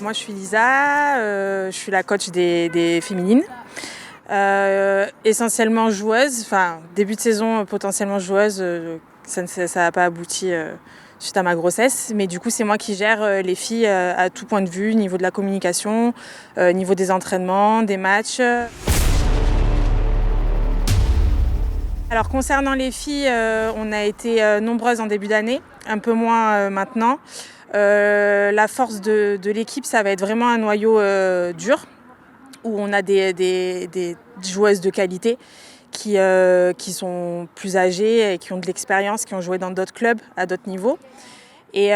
Moi, je suis Lisa, je suis la coach des féminines. Essentiellement joueuse, début de saison potentiellement joueuse, ça n'a pas abouti suite à ma grossesse. Mais du coup, c'est moi qui gère les filles à tout point de vue, niveau de la communication, niveau des entraînements, des matchs. Alors concernant les filles, on a été nombreuses en début d'année, un peu moins maintenant. La force de l'équipe, ça va être vraiment un noyau dur, où on a des joueuses de qualité qui sont plus âgées et qui ont de l'expérience, qui ont joué dans d'autres clubs à d'autres niveaux. Et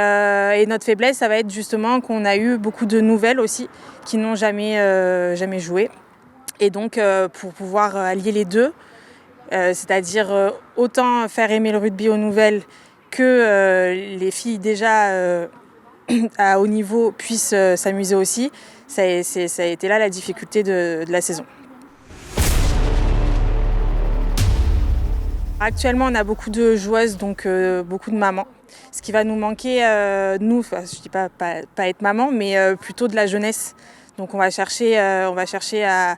notre faiblesse, ça va être justement qu'on a eu beaucoup de nouvelles aussi qui n'ont jamais joué. Et donc pour pouvoir allier les deux, c'est-à-dire autant faire aimer le rugby aux nouvelles que les filles déjà à haut niveau puissent s'amuser aussi, ça a été là la difficulté de la saison. Actuellement, on a beaucoup de joueuses, donc beaucoup de mamans. Ce qui va nous manquer, nous, je dis pas être maman, mais plutôt de la jeunesse. Donc on va chercher à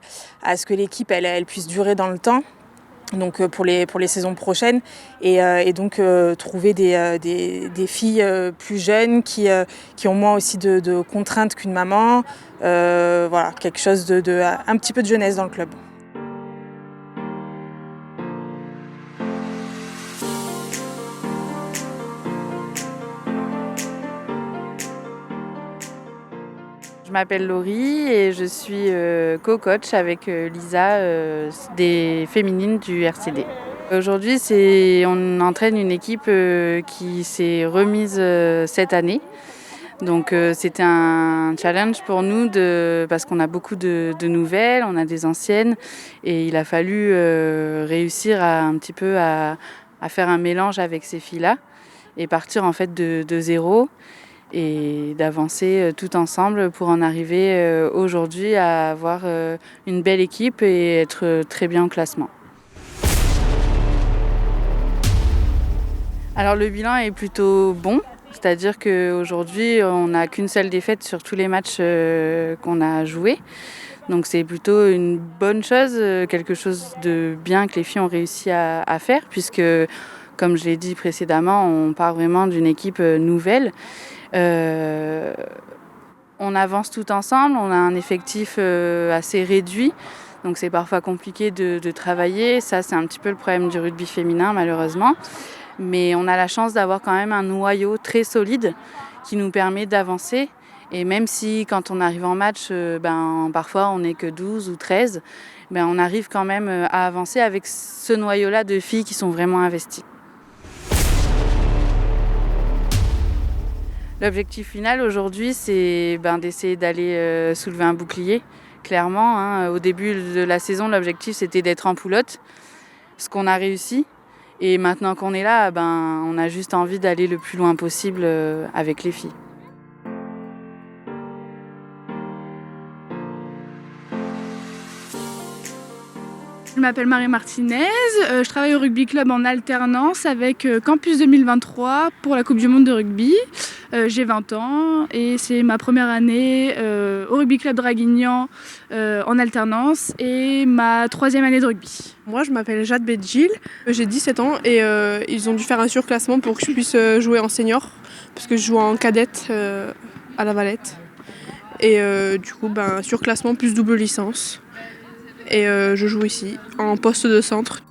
ce que l'équipe elle puisse durer dans le temps. Donc pour les saisons prochaines et donc trouver des filles plus jeunes qui ont moins aussi de contraintes qu'une maman, voilà, quelque chose de un petit peu de jeunesse dans le club. Je m'appelle Laurie et je suis co-coach avec Lisa des féminines du RCD. Aujourd'hui, on entraîne une équipe qui s'est remise cette année. Donc c'était un challenge pour nous parce qu'on a beaucoup de nouvelles, on a des anciennes et il a fallu réussir un petit peu à faire un mélange avec ces filles-là et partir en fait de zéro et d'avancer tout ensemble pour en arriver aujourd'hui à avoir une belle équipe et être très bien au classement. Alors le bilan est plutôt bon, c'est-à-dire qu'aujourd'hui on n'a qu'une seule défaite sur tous les matchs qu'on a joués. Donc c'est plutôt une bonne chose, quelque chose de bien que les filles ont réussi à faire puisque, comme je l'ai dit précédemment, on part vraiment d'une équipe nouvelle. On avance tout ensemble, on a un effectif assez réduit, donc c'est parfois compliqué de travailler. Ça, c'est un petit peu le problème du rugby féminin, malheureusement. Mais on a la chance d'avoir quand même un noyau très solide qui nous permet d'avancer. Et même si quand on arrive en match, parfois on n'est que 12 ou 13, on arrive quand même à avancer avec ce noyau-là de filles qui sont vraiment investies. L'objectif final aujourd'hui, c'est d'essayer d'aller soulever un bouclier. Clairement, au début de la saison, l'objectif c'était d'être en poulotte, ce qu'on a réussi. Et maintenant qu'on est là, on a juste envie d'aller le plus loin possible avec les filles. Je m'appelle Marie Martinez, je travaille au rugby club en alternance avec Campus 2023 pour la Coupe du Monde de rugby. J'ai 20 ans et c'est ma première année au rugby club Draguignan en alternance et ma 3e année de rugby. Moi je m'appelle Jade Bedjil, j'ai 17 ans et ils ont dû faire un surclassement pour que je puisse jouer en senior parce que je joue en cadette à la Valette. Et du coup surclassement plus double licence. Et je joue ici, en poste de centre.